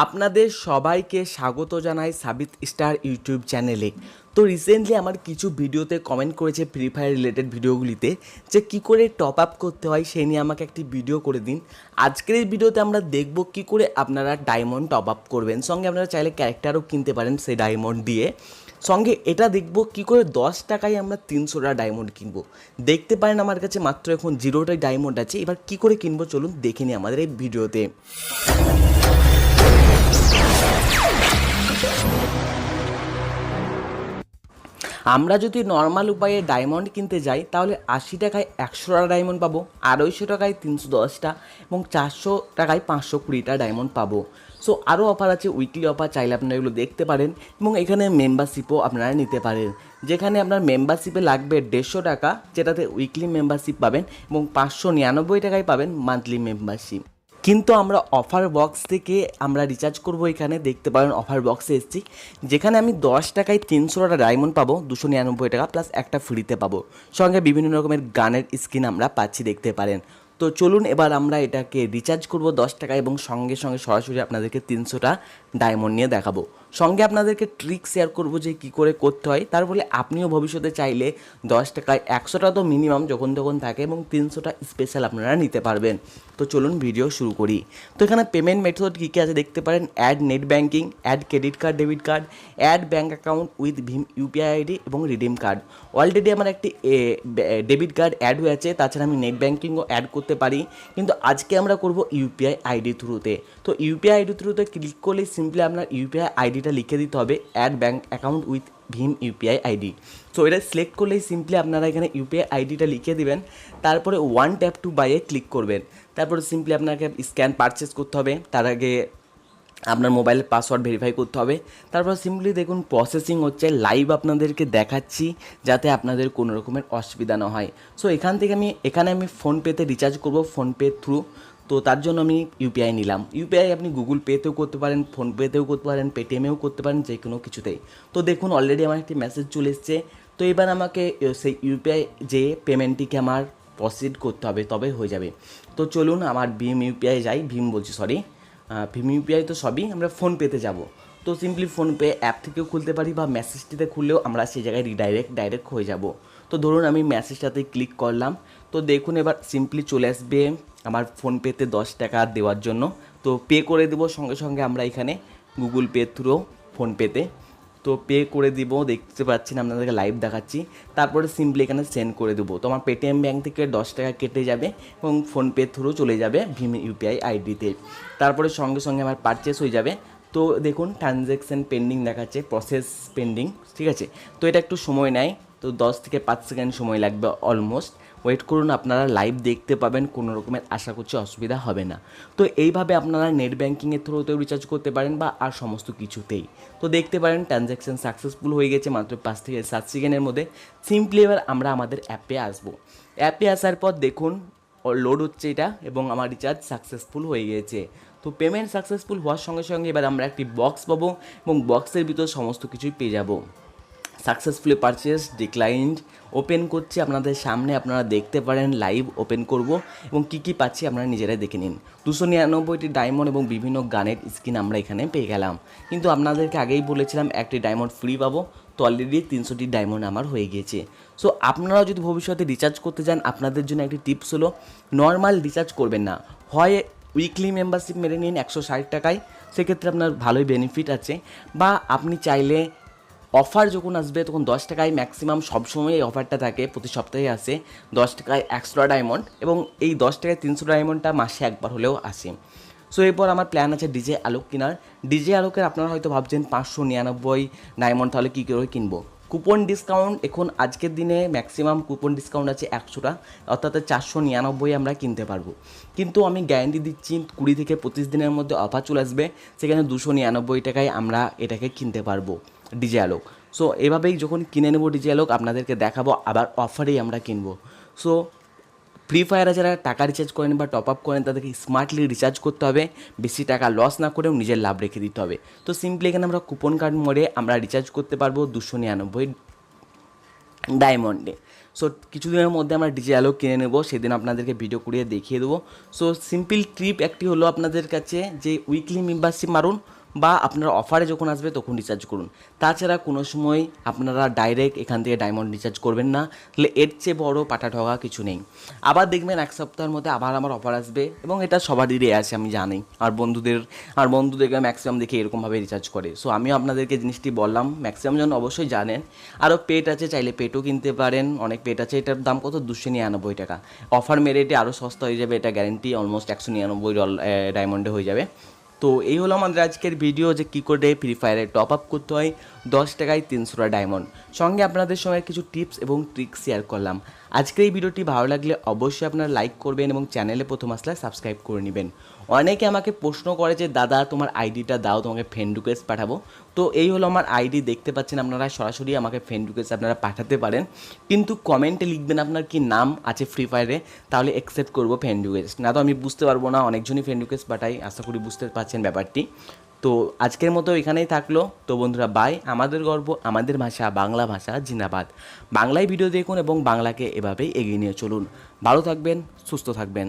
আপনাদের সবাইকে স্বাগত জানাই সাবিত স্টার ইউটিউব চ্যানেলে। তো রিসেন্টলি আমার কিছু ভিডিওতে কমেন্ট করেছে ফ্রি ফায়ার রিলেটেড ভিডিওগুলিতে যে কী করে টপ আপ করতে হয় সেই নিয়ে আমাকে একটি ভিডিও করে দিন। আজকের এই ভিডিওতে আমরা দেখব কী করে আপনারা ডায়মন্ড টপ আপ করবেন, সঙ্গে আপনারা চাইলে ক্যারেক্টারও কিনতে পারেন সেই ডায়মন্ড দিয়ে। সঙ্গে এটা দেখব কী করে 10 টাকায় আমরা 300টা ডায়মন্ড কিনবো। দেখতে পারেন আমার কাছে মাত্র এখন 0টা ডায়মন্ড আছে। এবার কী করে কিনবো চলুন দেখে নিই আমাদের এই ভিডিওতে। আমরা যদি নর্মাল উপায়ে ডায়মন্ড কিনতে যাই তাহলে 80 টাকায় 100টা ডায়মন্ড পাবো, 250 টাকায় 310টা এবং 400 টাকায় 520টা ডায়মন্ড পাবো। সো আরও অফার আছে, উইকলি অফার, চাইলে আপনারা এগুলো দেখতে পারেন এবং এখানে মেম্বারশিপও আপনারা নিতে পারেন, যেখানে আপনার মেম্বারশিপে লাগবে 150 টাকা, যেটাতে উইকলি মেম্বারশিপ পাবেন এবং 599 টাকায় পাবেন মান্থলি মেম্বারশিপ। কিন্তু আমরা অফার বক্স থেকে আমরা রিচার্জ করব। এখানে দেখতে পারেন অফার বক্সে এসেছি, যেখানে আমি 10 টাকায় 300টা ডায়মন্ড পাবো, 299 টাকা প্লাস একটা ফ্রিতে পাবো, সঙ্গে বিভিন্ন রকমের গানের স্কিন আমরা পাচ্ছি দেখতে পারেন। তো চলুন এবার আমরা এটাকে রিচার্জ করব 10 টাকা এবং সঙ্গে সঙ্গে সরাসরি আপনাদেরকে 300টা ডায়মন্ড নিয়ে দেখাবো। সঙ্গে আপনাদেরকে ট্রিক শেয়ার করবো যে কী করে করতে হয়, তার ফলে আপনিও ভবিষ্যতে চাইলে 10 টাকায় 100টা তো মিনিমাম যখন তখন থাকে এবং 300টা স্পেশাল আপনারা নিতে পারবেন। তো চলুন ভিডিও শুরু করি। তো এখানে পেমেন্ট মেথড কী কী আছে দেখতে পারেন, add net banking, add credit card debit card, add bank account with ভীম ইউপিআই আইডি এবং রিডিম কার্ড। অলরেডি আমার একটি ডেবিট কার্ড অ্যাড হয়ে আছে, তাছাড়া আমি নেট ব্যাঙ্কিংও অ্যাড করতে পারি, কিন্তু আজকে আমরা করব ইউপিআই আইডি থ্রুতে। তো ইউপিআই আইডি থ্রুতে ক্লিক করলেই সিম্পলি আপনার ইউপিআই আইডিটা লিখে দিতে হবে, অ্যাড ব্যাঙ্ক অ্যাকাউন্ট উইথ ভীম ইউপিআই আইডি। সো এটা সিলেক্ট করলেই সিম্পলি আপনারা এখানে ইউপিআই আইডিটা লিখে দিবেন, তারপরে ওয়ান ট্যাপ টু বাইয়ে ক্লিক করবেন। তারপরে সিম্পলি আপনাকে স্ক্যান পারচেস করতে হবে, তার আগে আপনার মোবাইলের পাসওয়ার্ড ভেরিফাই করতে হবে। তারপর সিম্পলি দেখুন প্রসেসিং হচ্ছে, লাইভ আপনাদেরকে দেখাচ্ছি যাতে আপনাদের কোনো রকমের অসুবিধা না হয়। সো এখানে আমি ফোনপেতে রিচার্জ করব, ফোনপে থ্রু। তো তার জন্য আমি ইউপিআই নিলাম। ইউপিআই আপনি গুগল পেতেও করতে পারেন, ফোনপেতেও করতে পারেন, পেটিএমেও করতে পারেন, যে কোনো কিছুতেই। তো দেখুন অলরেডি আমার একটি মেসেজ চলে এসছে। তো এবার আমাকে সেই ইউপিআই যে পেমেন্টটিকে আমার প্রসিড করতে হবে, তবে হয়ে যাবে। তো চলুন আমার ভীম ইউপিআই যাই, ভীম ইউপিআই তো সবই, আমরা ফোনপেতে যাব। তো সিম্পলি ফোনপে অ্যাপ থেকেও খুলতে পারি বা মেসেজটিতে খুললেও আমরা সেই জায়গায় ডাইরেক্ট হয়ে যাব। তো ধরুন আমি মেসেজটাতে ক্লিক করলাম। তো দেখুন এবার সিম্পলি চলে আসবে আমার ফোনপেতে 10 টাকা দেওয়ার জন্য। তো পে করে দেবো সঙ্গে সঙ্গে আমরা এখানে গুগল পে থ্রু ফোনপেতে। তো পে করে দিব, দেখতে পাচ্ছেন আপনাদেরকে লাইভ দেখাচ্ছি। তারপরে সিম্পলি এখানে সেন্ড করে দেবো। তো আমার পেটিএম ব্যাঙ্ক থেকে 10 টাকা কেটে যাবে এবং ফোনপে থ্রু চলে যাবে ভীম ইউপিআই আইডিতে। তারপরে সঙ্গে সঙ্গে আমার পারচেস হয়ে যাবে। তো দেখুন ট্রানজ্যাকশান পেন্ডিং দেখাচ্ছে, প্রসেস পেন্ডিং, ঠিক আছে। তো এটা একটু সময় নেয়, তো 10 থেকে 5 সেকেন্ড সময় লাগবে অলমোস্ট। ওয়েট করুন, আপনারা লাইভ দেখতে পাবেন, কোনো রকমের আশা করছি অসুবিধা হবে না। তো এইভাবে আপনারা নেট ব্যাঙ্কিংয়ের থ্রুতেও রিচার্জ করতে পারেন বা আর সমস্ত কিছুতেই। তো দেখতে পারেন ট্রানজ্যাকশান সাকসেসফুল হয়ে গেছে মাত্র 5 থেকে 7 সেকেন্ডের মধ্যে। সিম্পলি এবার আমরা আমাদের অ্যাপে আসবো। অ্যাপে আসার পর দেখুন লোড হচ্ছে এটা এবং আমার রিচার্জ সাকসেসফুল হয়ে গিয়েছে। তো পেমেন্ট সাকসেসফুল হওয়ার সঙ্গে সঙ্গে এবার আমরা একটি বক্স পাবো এবং বক্সের ভিতর সমস্ত কিছুই পেয়ে যাব। সাকসেসফুলি পারচেস ডিক্লাইন্ড, ওপেন করছি আপনাদের সামনে, আপনারা দেখতে পারেন লাইভ ওপেন করব এবং কী কী পাচ্ছি আপনারা নিজেরাই দেখে নিন। 299টি ডায়মন্ড এবং বিভিন্ন গানের স্কিন আমরা এখানে পেয়ে গেলাম, কিন্তু আপনাদেরকে আগেই বলেছিলাম একটি ডায়মন্ড ফ্রি পাবো। তো অলরেডি 300টি ডায়মন্ড আমার হয়ে গিয়েছে। সো আপনারাও যদি ভবিষ্যতে রিচার্জ করতে চান, আপনাদের জন্য একটি টিপস হলো নর্মাল রিচার্জ করবেন না, হয় উইকলি মেম্বারশিপ মেরে নিন 160 টাকায়, সেক্ষেত্রে আপনার ভালোই বেনিফিট আছে। বা আপনি চাইলে অফার যখন আসবে তখন 10 টাকায় ম্যাক্সিমাম সবসময় এই অফারটা থাকে, প্রতি সপ্তাহে আসে 10 টাকায় 100টা ডায়মন্ড এবং এই 10 টাকায় 300 ডায়মন্ডটা মাসে একবার হলেও আসে। সো এরপর আমার প্ল্যান আছে ডিজে আলোক কেনার। ডিজে আলোকের আপনারা হয়তো ভাবছেন 599 ডায়মন্ড, তাহলে কী করে কিনবো। কুপন ডিসকাউন্ট এখন আজকের দিনে ম্যাক্সিমাম কুপন ডিসকাউন্ট আছে 100টা, অর্থাৎ 499 আমরা কিনতে পারবো। কিন্তু আমি গ্যারান্টি দিচ্ছি 20 থেকে 25 দিনের মধ্যে অফার চলে আসবে, সেখানে 299 টাকায় আমরা এটাকে কিনতে পারবো ডিজে আলোক। সো এভাবেই যখন কিনে নেবো ডিজে আলোক আপনাদেরকে দেখাবো, আবার অফারেই আমরা কিনবো। সো ফ্রি ফায়ারে যারা টাকা রিচার্জ করেন বা টপ আপ করেন তাদেরকে স্মার্টলি রিচার্জ করতে হবে, বেশি টাকা লস না করেও নিজের লাভ রেখে দিতে হবে। তো সিম্পলি এখানে আমরা কুপন কার্ড মোডে আমরা রিচার্জ করতে পারবো ডায়মন্ডে। সো কিছুদিনের মধ্যে আমরা ডিজে কিনে নেব, সেদিন আপনাদেরকে ভিডিও করিয়ে দেখিয়ে দেবো। সো সিম্পল ট্রিপ একটি হলো আপনাদের কাছে যে উইকলি মেম্বারশিপ মারুন বা আপনার অফারে যখন আসবে তখন রিচার্জ করুন। তাছাড়া কোনো সময় আপনারা ডাইরেক্ট এখান থেকে ডায়মন্ড রিচার্জ করবেন না, তাহলে এর চেয়ে বড় পাটা ঠগা কিছু নেই। আবার দেখবেন এক সপ্তাহের মধ্যে আবার আমার অফার আসবে, এবং এটা সবারই আছে আমি জানি। আর বন্ধুদেরকে ম্যাক্সিমাম দেখে এরকমভাবে রিচার্জ করে। সো আমিও আপনাদেরকে জিনিসটি বললাম, ম্যাক্সিমাম জন অবশ্যই জানেন। আরও পেট আছে, চাইলে পেটও কিনতে পারেন, অনেক পেট আছে। এটার দাম কত, 299 টাকা। অফার মেরে এটি আরও সস্তা হয়ে যাবে, এটা গ্যারেন্টি। অলমোস্ট 199 ডায়মন্ডে হয়ে যাবে। তো এই হলো আমাদের আজকের ভিডিও, যে কী করে ফ্রি ফায়ারে টপ আপ করতে হয় 10 টাকায় 300টা ডায়মন্ড। সঙ্গে আপনাদের সঙ্গে কিছু টিপস এবং ট্রিক্স শেয়ার করলাম। আজকের এই ভিডিওটি ভালো লাগলে অবশ্যই আপনারা লাইক করবেন এবং চ্যানেলে প্রথম আসলে সাবস্ক্রাইব করে নেবেন। অনেকে আমাকে প্রশ্ন করে যে দাদা তোমার আইডিটা দাও, তোমাকে ফ্রেন্ড রিকোয়েস্ট পাঠাবো। তো এই হলো আমার আইডি, দেখতে পাচ্ছেন আপনারা। সরাসরি আমাকে ফ্রেন্ড রিকোয়েস্ট আপনারা পাঠাতে পারেন, কিন্তু কমেন্টে লিখবেন আপনার কি নাম আছে ফ্রি ফায়ারে, তাহলে অ্যাকসেপ্ট করবো ফ্রেন্ড রিকোয়েস্ট। না তো আমি বুঝতে পারবো না, অনেকজনই ফ্রেন্ড রিকোয়েস্ট পাঠাই, আশা করি বুঝতে পারছেন ব্যাপারটি। তো আজকের মতো এখানেই থাকলো। তো বন্ধুরা বাই, আমাদের গর্ব, আমাদের ভাষা, বাংলা ভাষা জিন্দাবাদ। বাংলায় ভিডিও দেখুন এবং বাংলাকে এভাবেই এগিয়ে নিয়ে চলুন। ভালো থাকবেন, সুস্থ থাকবেন।